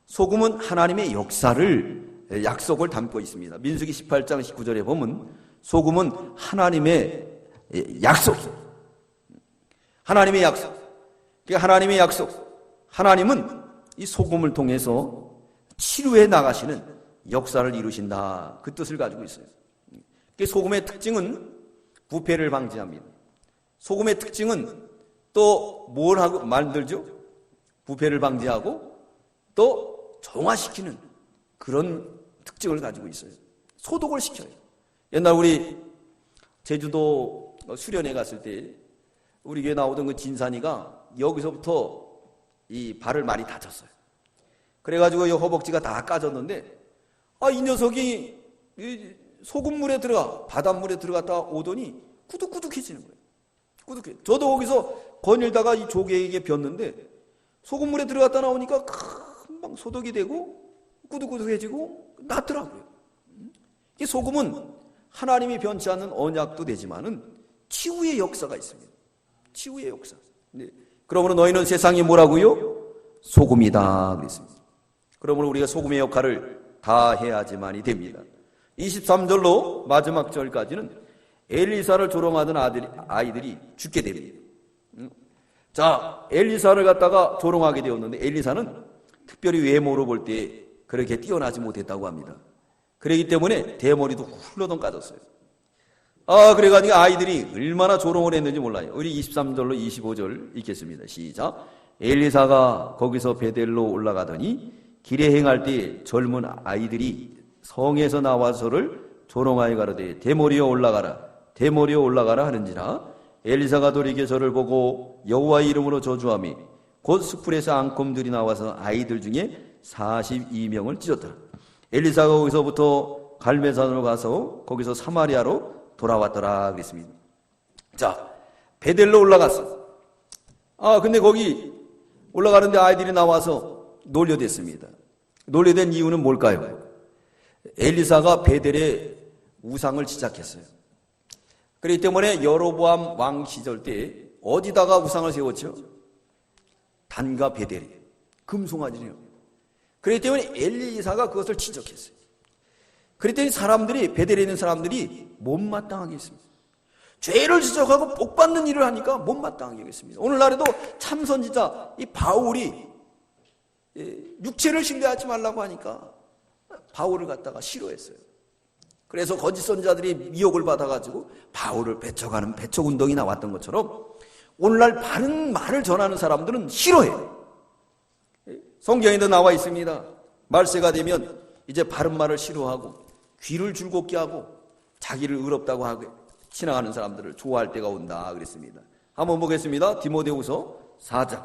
소금은 하나님의 역사를 약속을 담고 있습니다. 민수기 18장 19절에 보면 소금은 하나님의 약속, 하나님의 약속, 하나님의 약속, 하나님은 이 소금을 통해서 치료해 나가시는 역사를 이루신다, 그 뜻을 가지고 있어요. 소금의 특징은 부패를 방지합니다. 소금의 특징은 또 뭘 하고 만들죠? 부패를 방지하고 또 정화시키는 그런 특징을 가지고 있어요. 소독을 시켜요. 옛날 우리 제주도 수련회 갔을 때 우리 교회 나오던 그 진산이가 여기서부터 이 발을 많이 다쳤어요. 그래가지고 이 허벅지가 다 까졌는데, 이 녀석이 소금물에 바닷물에 들어갔다 오더니 꾸덕꾸덕해지는 거예요. 꾸덕해. 저도 거기서 거닐다가 이 조개에게 폈는데 소금물에 들어갔다 나오니까 금방 소독이 되고 꾸덕꾸덕해지고 낫더라고요. 이 소금은 하나님이 변치 않는 언약도 되지만은 치유의 역사가 있습니다. 치유의 역사. 그러므로 너희는 세상이 뭐라고요? 소금이다 그랬습니다. 그러므로 우리가 소금의 역할을 다 해야지만이 됩니다. 23절로 마지막 절까지는 엘리사를 조롱하던 아이들이 죽게 됩니다. 자, 엘리사를 갖다가 조롱하게 되었는데 엘리사는 특별히 외모로 볼 때 그렇게 뛰어나지 못했다고 합니다. 그렇기 때문에 대머리도 훌러덩 까졌어요. 그래가지고 아이들이 얼마나 조롱을 했는지 몰라요. 우리 23절로 25절 읽겠습니다. 시작. 엘리사가 거기서 베델로 올라가더니 길에 행할 때 젊은 아이들이 성에서 나와서를 조롱하여 가로되 대머리여 올라가라, 대머리여 올라가라 하는지라. 엘리사가 돌이켜 저를 보고 여호와의 이름으로 저주하며 곧 숯불에서 앙금들이 나와서 아이들 중에 42명을 찢었더라. 엘리사가 거기서부터 갈멜산으로 가서 거기서 사마리아로 돌아왔더라 그랬습니다. 자, 베델로 올라갔어. 근데 거기 올라가는데 아이들이 나와서 놀려댔습니다. 놀려댄 이유는 뭘까요? 엘리사가 베델에 우상을 지작했어요. 그렇기 때문에 여로보암 왕 시절 때 어디다가 우상을 세웠죠? 단과 베델에, 금송아지네요. 그렇기 때문에 엘리사가 그것을 지적했어요. 그랬더니 사람들이, 베델에 있는 사람들이 못마땅하게 했습니다. 죄를 지적하고 복받는 일을 하니까 못마땅하게 했습니다. 오늘날에도 참선지자 이 바울이 육체를 신뢰하지 말라고 하니까 바울을 갖다가 싫어했어요. 그래서 거짓 선지자들이 미혹을 받아가지고 바울을 배척하는 배척운동이 나왔던 것처럼 오늘날 바른 말을 전하는 사람들은 싫어해요. 성경에도 나와 있습니다. 말세가 되면 이제 바른 말을 싫어하고 귀를 줄곧게 하고 자기를 의롭다고 하고 지나가는 사람들을 좋아할 때가 온다 그랬습니다. 한번 보겠습니다. 디모데후서 4장.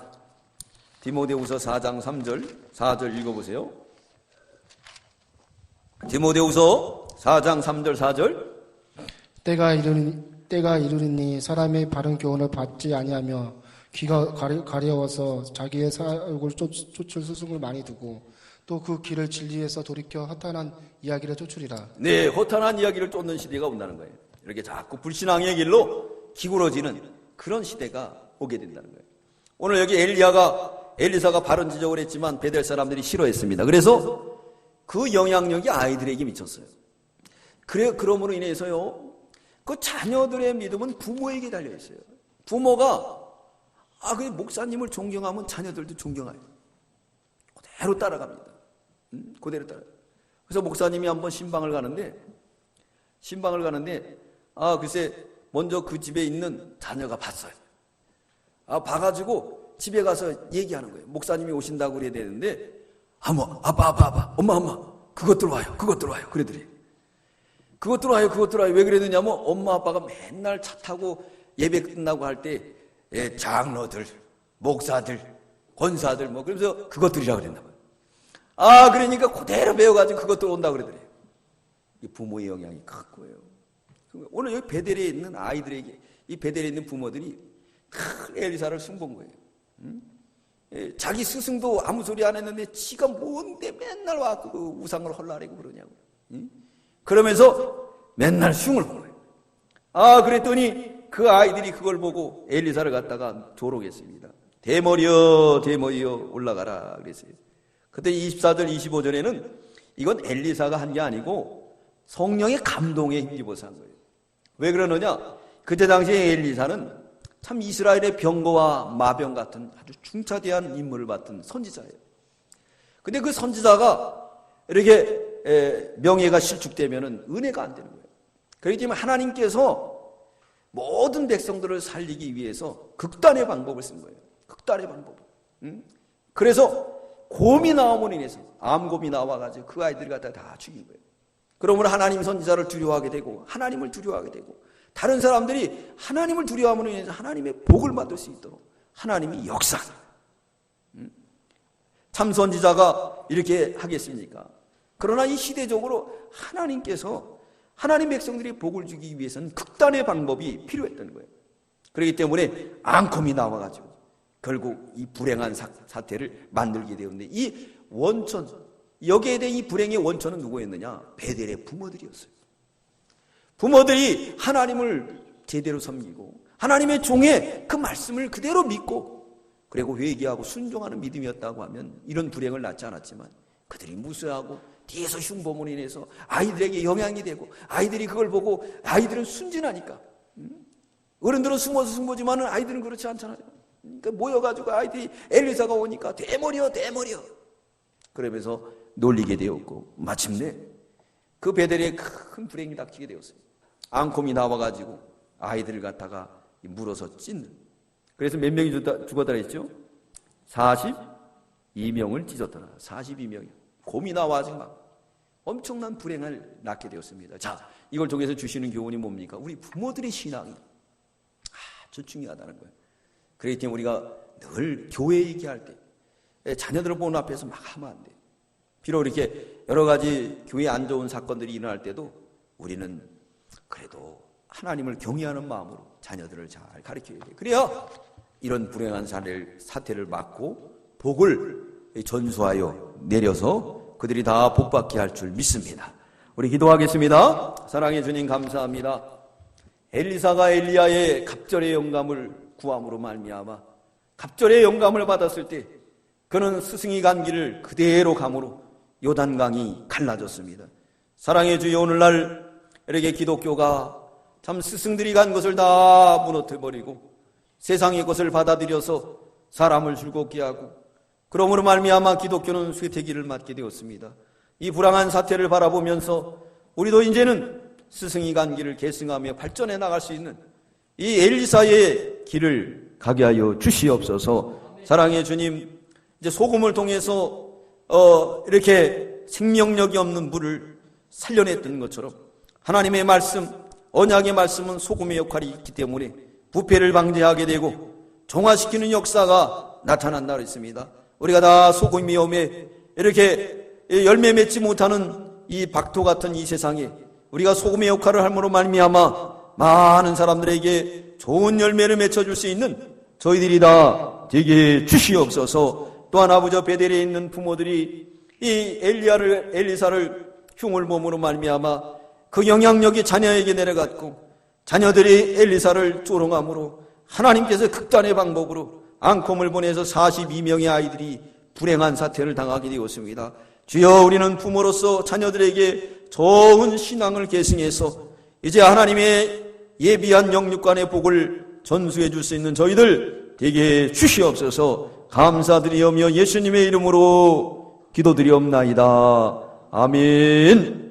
디모데후서 4장 3절, 4절 읽어보세요. 디모데후서 4장 3절 4절. 때가 이르리니 사람의 바른 교훈을 받지 아니하며 귀가 가려워서 자기의 사욕을 쫓을 스승을 많이 두고 또 그 길을 진리에서 돌이켜 허탄한 이야기를 쫓으리라. 네, 허탄한 이야기를 쫓는 시대가 온다는 거예요. 이렇게 자꾸 불신앙의 길로 기울어지는 그런 시대가 오게 된다는 거예요. 오늘 여기 엘리사가 바른 지적을 했지만 베델 사람들이 싫어했습니다. 그래서 그 영향력이 아이들에게 미쳤어요. 그러므로 인해서요, 그 자녀들의 믿음은 부모에게 달려있어요. 부모가, 그 목사님을 존경하면 자녀들도 존경해요. 그대로 따라갑니다. 그대로 따라. 그래서 목사님이 한번 신방을 가는데, 글쎄, 먼저 그 집에 있는 자녀가 봤어요. 봐가지고 집에 가서 얘기하는 거예요. 목사님이 오신다고 그래야 되는데, 아빠, 엄마, 그것 들어와요. 그러더래요. 그것 들어와요, 그것 들어와요. 왜 그랬느냐면 엄마 아빠가 맨날 차 타고 예배 끝나고 할 때 장로들, 목사들, 권사들 뭐 그러면서 그것 들이라 그랬나 봐요. 아, 그러니까 그대로 배워가지고 그것들 온다 그러더래요. 이 부모의 영향이 큰 거예요. 오늘 여기 베델에 있는 아이들에게 이 베델에 있는 부모들이 큰 엘리사를 숭본 거예요. 자기 스승도 아무 소리 안 했는데 지가 뭔데 맨날 와서 그 우상을 헐라내고 그러냐고. 그러면서 맨날 흉을 본 거예요. 아, 그랬더니 그 아이들이 그걸 보고 엘리사를 갖다가 조롱했습니다. 대머리여 대머리여 올라가라 그랬어요. 그때 24절 25절에는 이건 엘리사가 한 게 아니고 성령의 감동에 힘입어서 한 거예요. 왜 그러느냐? 그때 당시에 엘리사는 참 이스라엘의 병거와 마병 같은 아주 중차대한 임무를 맡은 선지자예요. 근데 그 선지자가 이렇게 명예가 실축되면은 은혜가 안 되는 거예요. 그렇기 때문에 하나님께서 모든 백성들을 살리기 위해서 극단의 방법을 쓴 거예요. 극단의 방법. 그래서 곰이 나옴으로 인해서 암곰이 나와가지고 그 아이들을 갖다 다 죽인 거예요. 그러므로 하나님 선지자를 두려워하게 되고 하나님을 두려워하게 되고 다른 사람들이 하나님을 두려워함으로 인해서 하나님의 복을 받을 수 있도록 하나님이 역사합니다. 참 선지자가 이렇게 하겠습니까? 그러나 이 시대적으로 하나님께서 하나님 백성들이 복을 주기 위해서는 극단의 방법이 필요했던 거예요. 그렇기 때문에 앙콤이 나와가지고 결국 이 불행한 사태를 만들게 되었는데 이 원천, 여기에 대한 이 불행의 원천은 누구였느냐? 베델의 부모들이었어요. 부모들이 하나님을 제대로 섬기고 하나님의 종의 그 말씀을 그대로 믿고 그리고 회개하고 순종하는 믿음이었다고 하면 이런 불행을 낳지 않았지만 그들이 무수하고 뒤에서 흉보문에 인해서 아이들에게 영향이 되고 아이들이 그걸 보고 아이들은 순진하니까 어른들은 숨어서 숨보지만은 아이들은 그렇지 않잖아요. 그러니까 모여가지고 아이들이 엘리사가 오니까 대머리여 대머리여 그러면서 놀리게 되었고 마침내 그 베델에 큰 불행이 닥치게 되었어요. 앙콤이 나와가지고 아이들을 갖다가 물어서 찢는. 그래서 몇 명이 죽었더라 했죠? 42명을 찢었더라. 42명이요. 곰이 나와가지고 막 엄청난 불행을 낳게 되었습니다. 자, 이걸 통해서 주시는 교훈이 뭡니까? 우리 부모들의 신앙이 아주 중요하다는 거예요. 그렇기 때문에 우리가 늘 교회 얘기할 때 자녀들을 보는 앞에서 막 하면 안 돼요. 비록 이렇게 여러 가지 교회에 안 좋은 사건들이 일어날 때도 우리는 그래도 하나님을 경외하는 마음으로 자녀들을 잘 가르쳐야 돼요. 그래야 이런 불행한 사태를 막고 복을 전수하여 내려서 그들이 다 복받게 할 줄 믿습니다. 우리 기도하겠습니다. 사랑해 주님 감사합니다. 엘리사가 엘리야의 갑절의 영감을 구함으로 말미암아 갑절의 영감을 받았을 때 그는 스승이 간 길을 그대로 감으로 요단강이 갈라졌습니다. 사랑해 주여 오늘날 이렇게 기독교가 참 스승들이 간 것을 다 무너뜨려버리고 세상의 것을 받아들여서 사람을 즐겁게 하고 그러므로 말미암아 기독교는 쇠퇴기를 맞게 되었습니다. 이 불황한 사태를 바라보면서 우리도 이제는 스승이 간 길을 계승하며 발전해 나갈 수 있는 이 엘리사의 길을 가게 하여 주시옵소서. 사랑해 주님, 이제 소금을 통해서 이렇게 생명력이 없는 물을 살려냈던 것처럼 하나님의 말씀, 언약의 말씀은 소금의 역할이 있기 때문에 부패를 방지하게 되고 정화시키는 역사가 나타난다 그랬습니다. 우리가 다 소금이 오매 이렇게 열매 맺지 못하는 이 박토 같은 이 세상에 우리가 소금의 역할을 함으로 말미암아 많은 사람들에게 좋은 열매를 맺혀줄 수 있는 저희들이 다 되게 주시옵소서. 또한 아버지 베델에 있는 부모들이 이 엘리사를 흉을 몸으로 말미암아 그 영향력이 자녀에게 내려갔고 자녀들이 엘리사를 조롱함으로 하나님께서 극단의 방법으로 앙콤을 보내서 42명의 아이들이 불행한 사태를 당하게 되었습니다. 주여 우리는 부모로서 자녀들에게 좋은 신앙을 계승해서 이제 하나님의 예비한 영육간의 복을 전수해 줄 수 있는 저희들 되게 주시옵소서. 감사드리오며 예수님의 이름으로 기도드리옵나이다. 아멘.